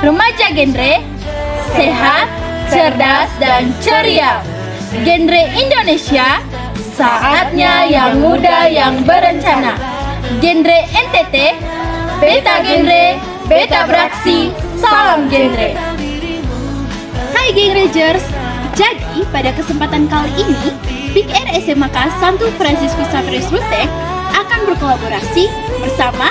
Remaja genre, sehat, cerdas, dan ceria. Genre Indonesia, saatnya yang muda yang berencana. Genre NTT, beta genre, beta beraksi, salam genre. Hai Geng Rangers, jadi pada kesempatan kali ini Big Air SMK Santo Fransiskus Xaverius Ruteng akan berkolaborasi bersama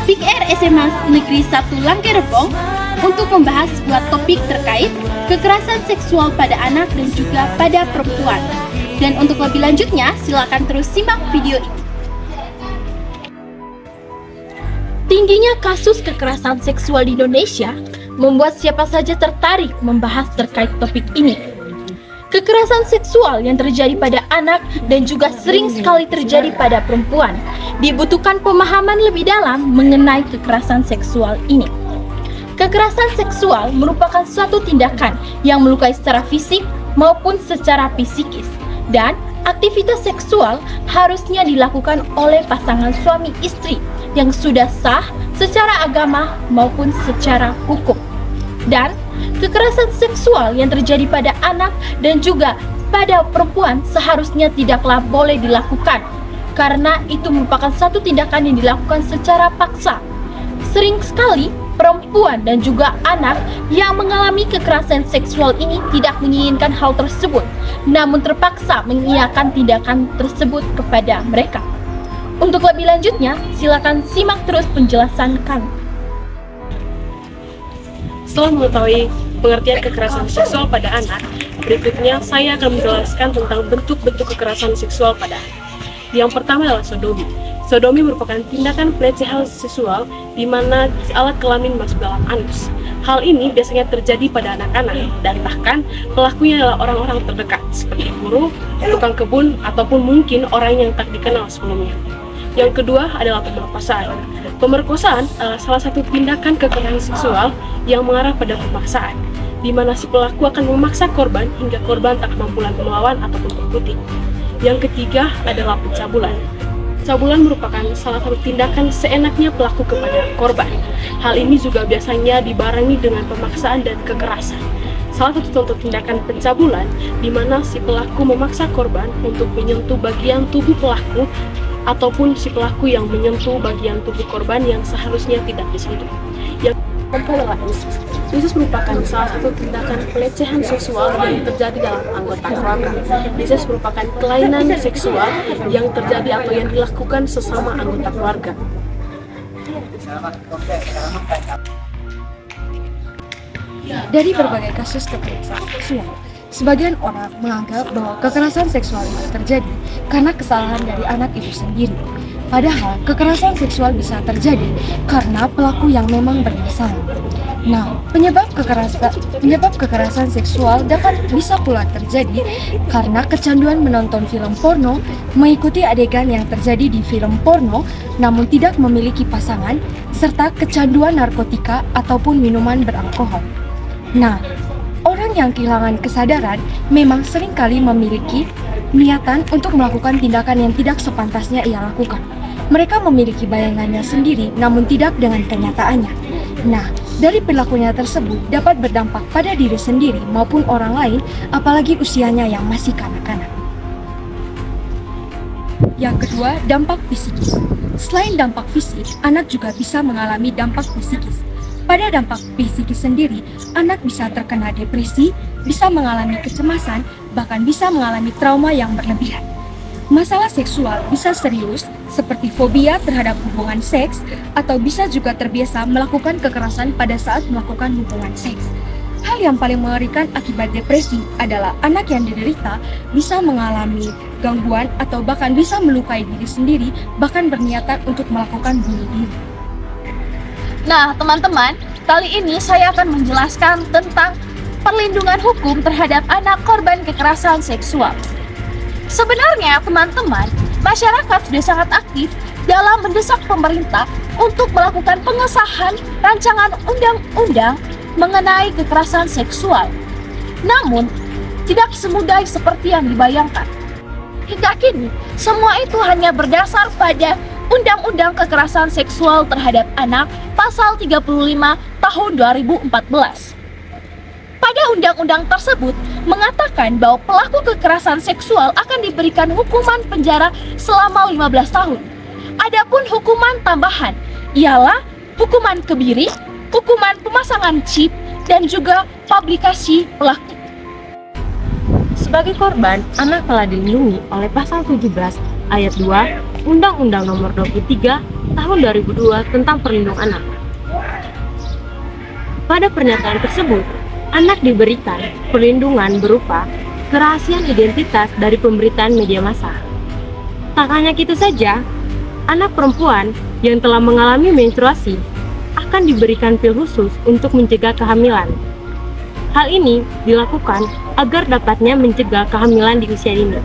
Big Air SMA Negeri 1 Langke-Rebong untuk membahas sebuah topik terkait kekerasan seksual pada anak dan juga pada perempuan. Dan untuk lebih lanjutnya, silakan terus simak video ini. Tingginya kasus kekerasan seksual di Indonesia membuat siapa saja tertarik membahas terkait topik ini. Kekerasan seksual yang terjadi pada anak dan juga sering sekali terjadi pada perempuan. Dibutuhkan pemahaman lebih dalam mengenai kekerasan seksual ini. Kekerasan seksual merupakan suatu tindakan yang melukai secara fisik maupun secara psikis. Dan aktivitas seksual harusnya dilakukan oleh pasangan suami istri yang sudah sah secara agama maupun secara hukum. Dan kekerasan seksual yang terjadi pada anak dan juga pada perempuan seharusnya tidaklah boleh dilakukan, karena itu merupakan satu tindakan yang dilakukan secara paksa. Sering sekali perempuan dan juga anak yang mengalami kekerasan seksual ini tidak menginginkan hal tersebut, namun terpaksa mengiyakan tindakan tersebut kepada mereka. Untuk lebih lanjutnya, silakan simak terus penjelasan kami. Setelah mengetahui pengertian kekerasan seksual pada anak, berikutnya saya akan menjelaskan tentang bentuk-bentuk kekerasan seksual pada anak. Yang pertama adalah sodomi. Sodomi merupakan tindakan pelecehan seksual di mana alat kelamin masuk dalam anus. Hal ini biasanya terjadi pada anak-anak dan bahkan pelakunya adalah orang-orang terdekat seperti guru, tukang kebun, ataupun mungkin orang yang tak dikenal sebelumnya. Yang kedua adalah pemerkosaan. Pemerkosaan adalah salah satu tindakan kekerasan seksual yang mengarah pada pemaksaan, di mana si pelaku akan memaksa korban hingga korban tak mampu lagi melawan ataupun berkutik. Yang ketiga adalah pencabulan. Pencabulan merupakan salah satu tindakan seenaknya pelaku kepada korban. Hal ini juga biasanya dibarengi dengan pemaksaan dan kekerasan. Salah satu contoh tindakan pencabulan di mana si pelaku memaksa korban untuk menyentuh bagian tubuh pelaku ataupun si pelaku yang menyentuh bagian tubuh korban yang seharusnya tidak disentuh. Yang keempat adalah inses. Inses merupakan salah satu tindakan pelecehan seksual yang terjadi dalam anggota keluarga. Inses merupakan kelainan seksual yang terjadi atau yang dilakukan sesama anggota keluarga. Dari berbagai kasus kekerasan seksual, sebagian orang menganggap bahwa kekerasan seksual itu terjadi karena kesalahan dari anak itu sendiri. Padahal kekerasan seksual bisa terjadi karena pelaku yang memang bermasalah. Nah, penyebab kekerasan seksual bisa pula terjadi karena kecanduan menonton film porno, mengikuti adegan yang terjadi di film porno namun tidak memiliki pasangan, serta kecanduan narkotika ataupun minuman beralkohol. Nah, orang yang kehilangan kesadaran memang seringkali memiliki niatan untuk melakukan tindakan yang tidak sepantasnya ia lakukan. Mereka memiliki bayangannya sendiri namun tidak dengan kenyataannya. Nah, dari perilakunya tersebut dapat berdampak pada diri sendiri maupun orang lain, apalagi usianya yang masih kanak-kanak. Yang kedua, dampak psikis. Selain dampak fisik, anak juga bisa mengalami dampak psikis. Pada dampak psikis sendiri, anak bisa terkena depresi, bisa mengalami kecemasan, bahkan bisa mengalami trauma yang berlebihan. Masalah seksual bisa serius, seperti fobia terhadap hubungan seks, atau bisa juga terbiasa melakukan kekerasan pada saat melakukan hubungan seks. Hal yang paling mengerikan akibat depresi adalah anak yang diderita bisa mengalami gangguan atau bahkan bisa melukai diri sendiri, bahkan berniatan untuk melakukan bunuh diri. Nah, teman-teman, kali ini saya akan menjelaskan tentang perlindungan hukum terhadap anak korban kekerasan seksual. Sebenarnya, teman-teman, masyarakat sudah sangat aktif dalam mendesak pemerintah untuk melakukan pengesahan rancangan undang-undang mengenai kekerasan seksual. Namun, tidak semudah seperti yang dibayangkan. Hingga kini, semua itu hanya berdasar pada Undang-Undang Kekerasan Seksual Terhadap Anak Pasal 35 tahun 2014. Pada undang-undang tersebut mengatakan bahwa pelaku kekerasan seksual akan diberikan hukuman penjara selama 15 tahun. Adapun hukuman tambahan ialah hukuman kebiri, hukuman pemasangan chip, dan juga publikasi pelaku. Sebagai korban, anak telah dilindungi oleh pasal 17 ayat 2 Undang-Undang Nomor 23 Tahun 2002 tentang Perlindungan Anak. Pada pernyataan tersebut, anak diberikan perlindungan berupa kerahasiaan identitas dari pemberitaan media massa. Tak hanya itu saja, anak perempuan yang telah mengalami menstruasi akan diberikan pil khusus untuk mencegah kehamilan. Hal ini dilakukan agar dapatnya mencegah kehamilan di usia dini.